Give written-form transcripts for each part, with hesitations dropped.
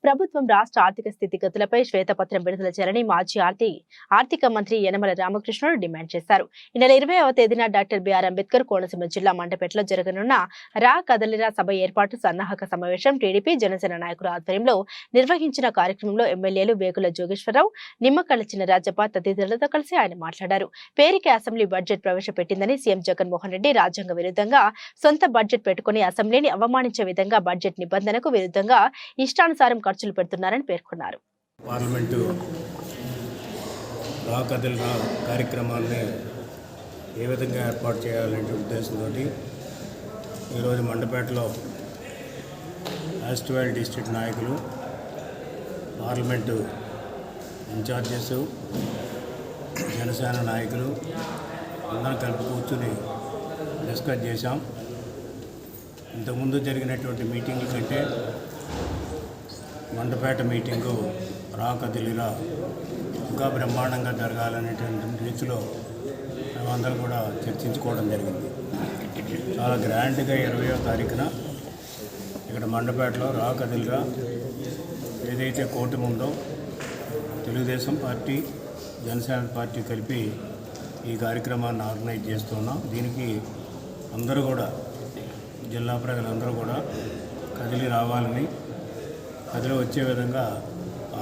ప్రభుత్వం రాష్ట్ర ఆర్థిక స్థితిగతులపై శ్వేతపత్రం విడుదల చేయాలని మాజీ ఆర్థిక మంత్రి యనమల రామకృష్ణుడు డిమాండ్ చేశారు. ఈ నెల 20వ తేదీన డాక్టర్ బిఆర్ అంబేద్కర్ కోనసీమ జిల్లా మండపేటలో జరగనున్న రా కదలిరా సభ ఏర్పాటు సన్నాహక సమావేశం టీడీపీ జనసేన నాయకుల ఆధ్వర్యంలో నిర్వహించిన కార్యక్రమంలో ఎమ్మెల్యేలు వేగుల జోగేశ్వరరావు, నిమ్మకళ్ల చినరాజప్ప తదితరులతో కలిసి ఆయన మాట్లాడారు. పేరుకే అసెంబ్లీ బడ్జెట్ ప్రవేశపెట్టిందని సీఎం జగన్మోహన్ రెడ్డి రాజ్యాంగ విరుద్ధంగా సొంత బడ్జెట్ పెట్టుకుని అసెంబ్లీని అవమానించే విధంగా బడ్జెట్ నిబంధనకు విరుద్ధంగా ఇష్టానుసారం ఖర్చులు పెడుతున్నారని పేర్కొన్నారు. పార్లమెంటు రా కదలిరా కార్యక్రమాన్ని ఏ విధంగా ఏర్పాటు చేయాలనే ఉద్దేశంతో ఈరోజు మండపేటలో యాస్ట్వేల్ డిస్ట్రిక్ట్ నాయకులు, పార్లమెంటు ఇన్ఛార్జెస్, జనసేన నాయకులు అందరం కలిపి కూర్చుని డిస్కస్ చేశాం. ఇంతకుముందు జరిగినటువంటి మీటింగ్ల కంటే మండపేట మీటింగు రా కదలిరా ఇంకా బ్రహ్మాండంగా జరగాలనేటువంటి రీతిలో మేమందరం కూడా చర్చించుకోవడం జరిగింది. చాలా గ్రాండ్గా 20వ తారీఖున ఇక్కడ మండపేటలో రా కదలిరా ఏదైతే కూటమి ఉందో తెలుగుదేశం పార్టీ, జనసేన పార్టీ కలిపి ఈ కార్యక్రమాన్ని ఆర్గనైజ్ చేస్తున్నాం. దీనికి అందరూ కూడా జిల్లా ప్రజలందరూ కూడా కదిలి రావాలని, కదిలి వచ్చే విధంగా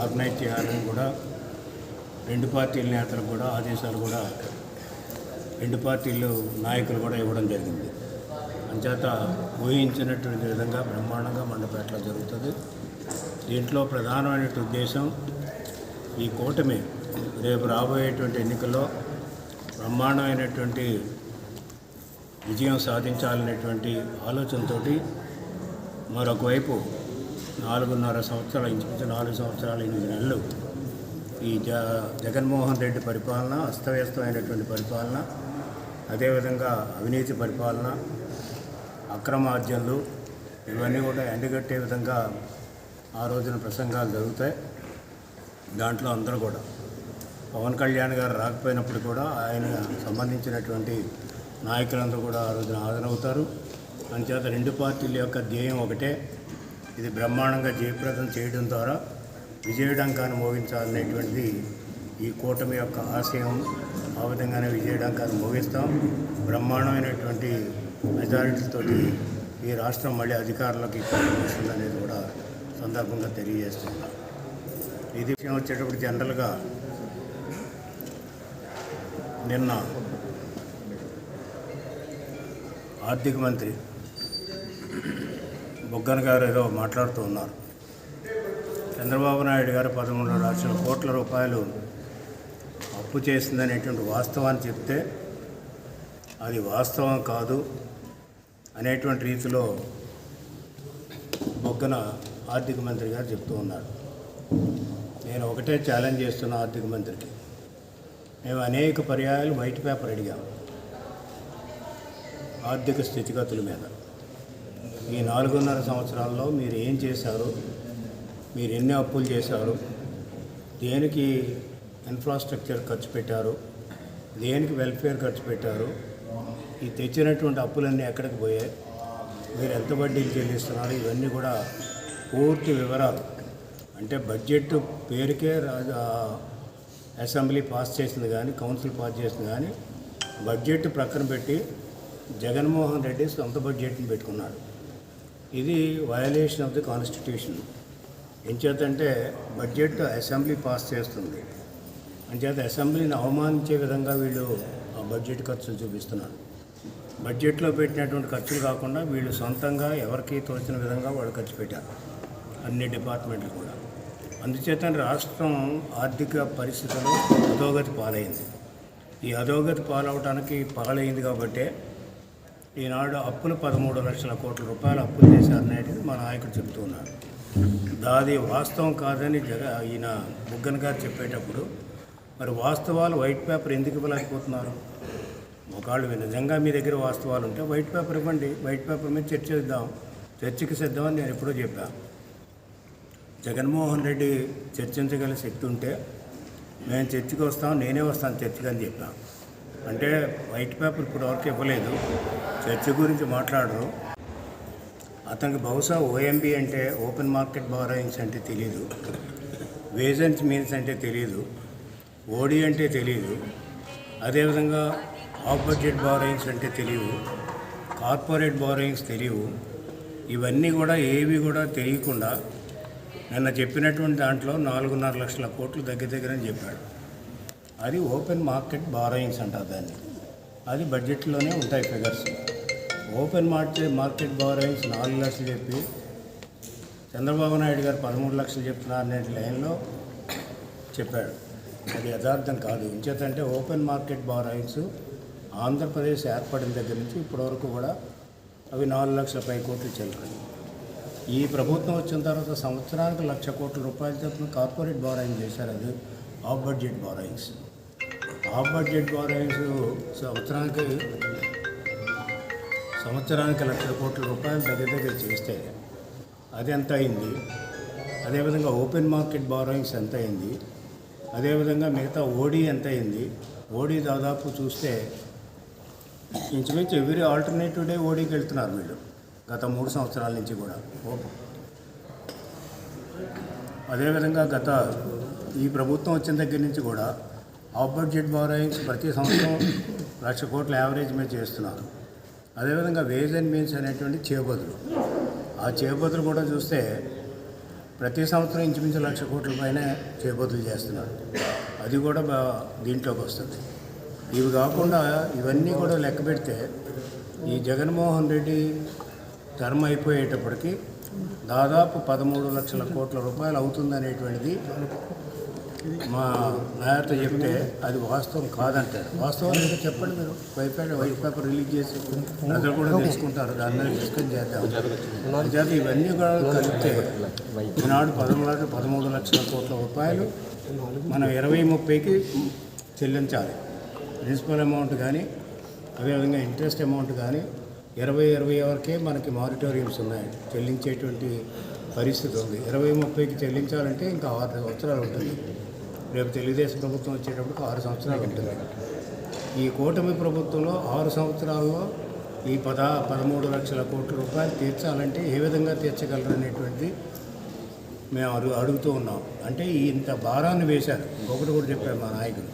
ఆర్గనైజ్ చేయాలని కూడా రెండు పార్టీల నేతలకు కూడా ఆదేశాలు కూడా రెండు పార్టీలు నాయకులు కూడా ఇవ్వడం జరిగింది. అంచేత ఊహించినటువంటి విధంగా బ్రహ్మాండంగా మండపేటలో జరుగుతుంది. దీంట్లో ప్రధానమైన ఉద్దేశం ఈ కూటమి రేపు రాబోయేటువంటి ఎన్నికల్లో బ్రహ్మాండమైనటువంటి విజయం సాధించాలనేటువంటి ఆలోచనతో మరొకవైపు 4.5 సంవత్సరాలు, ఇంచుమించు 4 సంవత్సరాలు 8 నెలలు ఈ జగన్మోహన్ రెడ్డి పరిపాలన, అస్తవ్యస్తమైనటువంటి పరిపాలన, అదేవిధంగా అవినీతి పరిపాలన, అక్రమార్జనలు ఇవన్నీ కూడా ఎండగట్టే విధంగా ఆ రోజున ప్రసంగాలు జరుగుతాయి. దాంట్లో అందరూ కూడా పవన్ కళ్యాణ్ గారు రాకపోయినప్పుడు కూడా ఆయన సంబంధించినటువంటి నాయకులందరూ కూడా ఆ రోజున హాజరవుతారు. అంచేత రెండు పార్టీల యొక్క ధ్యేయం ఒకటే, ఇది బ్రహ్మాండంగా జయప్రదం చేయడం ద్వారా విజయడంకాన్ని మోగించాలనేటువంటిది ఈ కూటమి యొక్క ఆశయం. ఆ విధంగానే విజయడంకాన్ని మోగిస్తాం. బ్రహ్మాండమైనటువంటి మెజారిటీతో ఈ రాష్ట్రం మళ్ళీ అధికారులకు వస్తుందనేది కూడా సందర్భంగా తెలియజేస్తున్నాం. ఇది విషయం వచ్చేటప్పుడు జనరల్గా నిన్న ఆర్థిక మంత్రి బుగ్గన గారు ఏదో మాట్లాడుతూ ఉన్నారు. చంద్రబాబు నాయుడు గారు 13 లక్షల కోట్ల రూపాయలు అప్పు చేసిందనేటువంటి వాస్తవాన్ని చెప్తే అది వాస్తవం కాదు అనేటువంటి రీతిలో బుగ్గన ఆర్థిక మంత్రి గారు చెప్తూ ఉన్నారు. నేను ఒకటే ఛాలెంజ్ చేస్తున్నా ఆర్థిక మంత్రికి. మేము అనేక పర్యాయాలు వైట్ పేపర్ అడిగాము ఆర్థిక స్థితిగతుల మీద. ఈ 4.5 సంవత్సరాల్లో మీరు ఏం చేశారు, మీరు ఎన్ని అప్పులు చేశారు, దేనికి ఇన్ఫ్రాస్ట్రక్చర్ ఖర్చు పెట్టారు, దేనికి వెల్ఫేర్ ఖర్చు పెట్టారు, ఈ తెచ్చినటువంటి అప్పులన్నీ ఎక్కడికి పోయాయి, మీరు ఎంత వడ్డీలు చెల్లిస్తున్నారు, ఇవన్నీ కూడా పూర్తి వివరాలు. అంటే బడ్జెట్ పేరుకే అసెంబ్లీ పాస్ చేసింది కానీ, కౌన్సిల్ పాస్ చేసింది కానీ, బడ్జెట్ ప్రక్కన పెట్టి జగన్మోహన్ రెడ్డి సొంత బడ్జెట్ని పెట్టుకున్నాడు. ఇది వయలేషన్ ఆఫ్ ది కాన్స్టిట్యూషన్. ఎంచేతంటే బడ్జెట్ అసెంబ్లీ పాస్ చేస్తుంది, అంచేత అసెంబ్లీని అవమానించే విధంగా వీళ్ళు ఆ బడ్జెట్ ఖర్చులు చూపిస్తున్నారు. బడ్జెట్లో పెట్టినటువంటి ఖర్చులు కాకుండా వీళ్ళు సొంతంగా ఎవరికి తోచిన విధంగా వాళ్ళు ఖర్చు పెట్టారు, అన్ని డిపార్ట్మెంట్లు కూడా. అందుచేత రాష్ట్రం ఆర్థిక పరిస్థితులు అధోగతి పాలైంది. ఈ అధోగతి పాలైంది కాబట్టే ఈనాడు అప్పులు 13 లక్షల కోట్ల రూపాయలు అప్పులు చేశారనేది మా నాయకుడు చెబుతూ ఉన్నారు. దాది వాస్తవం కాదని ఈయన బుగ్గన గారు చెప్పేటప్పుడు మరి వాస్తవాలు వైట్ పేపర్ ఎందుకు ఇవ్వలేకపోతున్నారు? ఒకళ్ళు నిజంగా మీ దగ్గర వాస్తవాలు ఉంటే వైట్ పేపర్ ఇవ్వండి, వైట్ పేపర్ మీద చర్చకి సిద్ధమని నేను ఎప్పుడో చెప్పాను. జగన్మోహన్ రెడ్డి చర్చించగల శక్తి ఉంటే మేము చర్చకి వస్తాం, నేనే వస్తాను చర్చకి అని చెప్పాను. అంటే వైట్ పేపర్ ఇప్పటివరకు ఇవ్వలేదు, చర్చ గురించి మాట్లాడరు. అతనికి బహుశా ఓఎంబి అంటే ఓపెన్ మార్కెట్ బారోయింగ్స్ అంటే తెలియదు, వేజెన్స్ మీన్స్ అంటే తెలియదు, ఓడి అంటే తెలియదు, అదేవిధంగా ఆఫ్ బడ్జెట్ బారోయింగ్స్ అంటే తెలియవు, కార్పొరేట్ బారోయింగ్స్ తెలియవు. ఇవన్నీ కూడా ఏవి కూడా తెలియకుండా నిన్న చెప్పినటువంటి దాంట్లో 4.5 లక్షల కోట్లు దగ్గర అని చెప్పాడు. అది ఓపెన్ మార్కెట్ బారోయింగ్స్ అంటారు దాన్ని. అది బడ్జెట్లోనే ఉంటాయి ఫిగర్స్. ఓపెన్ మార్కెట్ బారోయింగ్స్ 4 లక్షలు చెప్పి చంద్రబాబు నాయుడు గారు 13 లక్షలు చెప్తున్నారనే లైన్లో చెప్పాడు. అది యథార్థం కాదు. ఇంచేతంటే ఓపెన్ మార్కెట్ బారోయింగ్స్ ఆంధ్రప్రదేశ్ ఏర్పడిన దగ్గర నుంచి ఇప్పటివరకు కూడా అవి 4 లక్షల పై కోట్లు చెల్లాయి. ఈ ప్రభుత్వం వచ్చిన తర్వాత సంవత్సరానికి 1 లక్ష కోట్ల రూపాయల చొప్పున కార్పొరేట్ బారోయింగ్ చేశారు. అది of budget borrowings. Of budget borrowings సంవత్సరానికి 1 లక్ష కోట్ల రూపాయలు దగ్గర చేస్తే అది ఎంత అయింది? అదేవిధంగా ఓపెన్ మార్కెట్ బారోయింగ్స్ ఎంత అయింది? అదేవిధంగా మిగతా ఓడి ఎంత అయింది? ఓడి దాదాపు చూస్తే ఇంచుమించు ఎవ్రీ ఆల్టర్నేటివ్ డే ఓడీకి వెళ్తున్నారు వీళ్ళు గత 3 సంవత్సరాల నుంచి కూడా. అదేవిధంగా గత ఈ ప్రభుత్వం వచ్చిన దగ్గర నుంచి కూడా ఆఫ్ బడ్జెట్ బారోయింగ్స్ ప్రతి సంవత్సరం 1 లక్ష కోట్ల యావరేజ్ మీద చేస్తున్నారు. అదేవిధంగా వేజ్ అండ్ మీన్స్ అనేటువంటి చేబదులు, ఆ చేబదులు కూడా చూస్తే ప్రతి సంవత్సరం ఇంచుమించు 1 లక్ష కోట్ల పైన చేబదులు చేస్తున్నారు. అది కూడా దీంట్లోకి వస్తుంది. ఇవి కాకుండా ఇవన్నీ కూడా లెక్క పెడితే ఈ జగన్మోహన్ రెడ్డి టర్మ్ అయిపోయేటప్పటికి దాదాపు 13 లక్షల కోట్ల రూపాయలు అవుతుందనేటువంటిది మా నాయకుడు చెప్తే అది వాస్తవం కాదంటారు. వాస్తవం ఏంటో చెప్పండి మీరు. వైట్ పేపర్ రిలీజ్ చేసి ప్రజలు కూడా తెలుసుకుంటారు. దాని మీద డిస్కస్ చేద్దాం. అంచేత ఇవన్నీ కూడా కలిపితే ఈనాడు 13 లక్షల కోట్ల రూపాయలు మనం 20-30కి చెల్లించాలి. ప్రిన్సిపల్ అమౌంట్ కానీ అదేవిధంగా ఇంట్రెస్ట్ అమౌంట్ కానీ 20 వరకే మనకి మారిటోరియంస్ ఉన్నాయి, చెల్లించేటువంటి పరిస్థితి ఉంది. 20-30కి చెల్లించాలంటే ఇంకా 6 సంవత్సరాలు ఉంటుంది. రేపు తెలుగుదేశం ప్రభుత్వం వచ్చేటప్పుడు 6 సంవత్సరాలు ఉంటుంది. ఈ కూటమి ప్రభుత్వంలో 6 సంవత్సరాల్లో ఈ 13 లక్షల కోట్ల రూపాయలు తీర్చాలంటే ఏ విధంగా తీర్చగలరు అనేటువంటిది మేము అడుగుతూ ఉన్నాం. అంటే ఇంత భారాన్ని వేశారు. ఇంకొకటి కూడా చెప్పారు మా నాయకులు,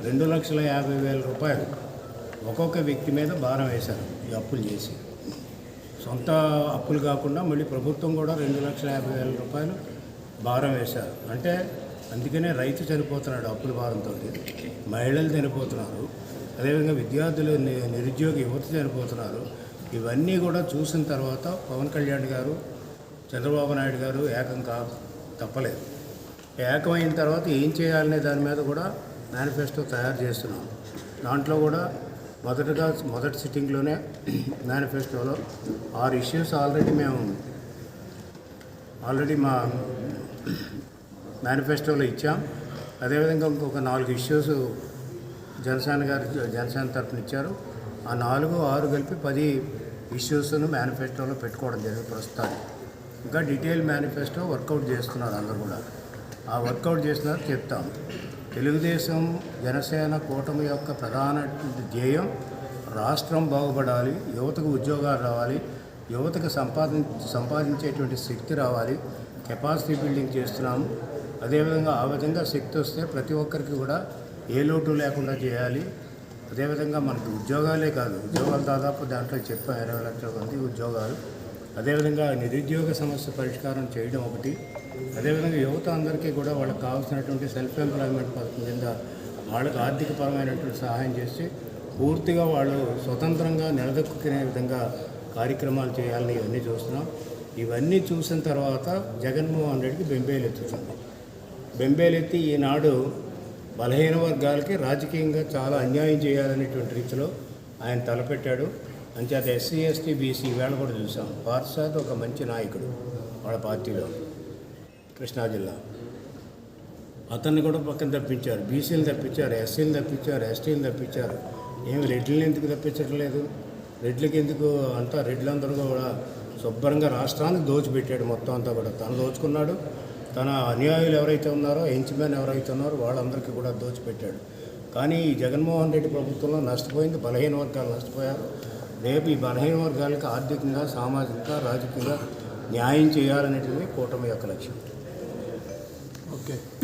2,50,000 రూపాయలు ఒక్కొక్క వ్యక్తి మీద భారం వేశారు ఈ అప్పులు చేసి. సొంత అప్పులు కాకుండా మళ్ళీ ప్రభుత్వం కూడా 2,50,000 రూపాయలు భారం వేశారు. అంటే అందుకనే రైతు చనిపోతున్నాడు అప్పుల భారంతో, మహిళలు చనిపోతున్నారు, అదేవిధంగా విద్యార్థులు నిరుద్యోగ యువత చనిపోతున్నారు. ఇవన్నీ కూడా చూసిన తర్వాత పవన్ కళ్యాణ్ గారు, చంద్రబాబు నాయుడు గారు తప్పలేదు. ఏకమైన తర్వాత ఏం చేయాలనే దాని మీద కూడా మేనిఫెస్టో తయారు చేస్తున్నాం. దాంట్లో కూడా మొదటి సిట్టింగ్లోనే మేనిఫెస్టోలో 6 ఇష్యూస్ ఆల్రెడీ మా మేనిఫెస్టోలో ఇచ్చాం. అదేవిధంగా ఇంకొక 4 ఇష్యూస్ జనసేన తరఫున ఇచ్చారు. ఆ 4, 6 కలిపి 10 ఇష్యూస్ను మేనిఫెస్టోలో పెట్టుకోవడం జరిగింది ప్రస్తుతానికి. ఇంకా డీటెయిల్ మేనిఫెస్టో వర్కౌట్ చేస్తున్నారు అందరూ కూడా. ఆ వర్కౌట్ చేస్తున్నారు చెప్తాం. తెలుగుదేశం జనసేన కూటమి యొక్క ప్రధాన ధ్యేయం రాష్ట్రం బాగుపడాలి, యువతకు ఉద్యోగాలు రావాలి, యువతకు సంపాదించేటువంటి శక్తి రావాలి, కెపాసిటీ బిల్డింగ్ చేస్తున్నాము. అదేవిధంగా ఆ విధంగా శక్తి వస్తే ప్రతి ఒక్కరికి కూడా ఏ లోటు లేకుండా చేయాలి. అదేవిధంగా మనకి ఉద్యోగాలే కాదు, ఉద్యోగాలు దాదాపు దాంట్లో చెప్పాం 20 లక్షల మంది ఉద్యోగాలు. అదేవిధంగా నిరుద్యోగ సమస్య పరిష్కారం చేయడం ఒకటి. అదేవిధంగా యువత అందరికీ కూడా వాళ్ళకి కావాల్సినటువంటి సెల్ఫ్ ఎంప్లాయ్మెంట్ పథకం కింద వాళ్ళకి ఆర్థికపరమైనటువంటి సహాయం చేసి పూర్తిగా వాళ్ళు స్వతంత్రంగా నిలదొక్కునే విధంగా కార్యక్రమాలు చేయాలని ఇవన్నీ చూస్తున్నాం. ఇవన్నీ చూసిన తర్వాత జగన్మోహన్ రెడ్డికి బెంబేలెత్తుతుంది. బెంబేలెత్తి ఈనాడు బలహీన వర్గాలకి రాజకీయంగా చాలా అన్యాయం చేయాలనేటువంటి రీతిలో ఆయన తలపెట్టాడు. అంచేత ఎస్సీ, ఎస్టీ, బీసీ వేళ కూడా చూసాం. పార్సాద్ ఒక మంచి నాయకుడు వాళ్ళ పార్టీలో కృష్ణా జిల్లా. అతన్ని కూడా పక్కన తప్పించారు. బీసీలు తప్పించారు, ఎస్సీలు తప్పించారు, ఎస్టీలు తప్పించారు. ఏమి రెడ్లను ఎందుకు తప్పించట్లేదు? రెడ్లకి ఎందుకు అంతా రెడ్లందరూ కూడా శుభ్రంగా రాష్ట్రానికి దోచిపెట్టాడు. మొత్తం అంతా కూడా తను దోచుకున్నాడు. తన అనుయాయులు ఎవరైతే ఉన్నారో, హెంచ్మెన్ ఎవరైతే ఉన్నారో వాళ్ళందరికీ కూడా దోచిపెట్టాడు. కానీ ఈ జగన్మోహన్ రెడ్డి ప్రభుత్వంలో నష్టపోయింది బలహీన వర్గాలు నష్టపోయారు. రేపు ఈ బలహీన వర్గాలకు ఆర్థికంగా, సామాజికంగా, రాజకీయంగా న్యాయం చేయాలనేటిది కూటమి యొక్క లక్ష్యం. ఓకే.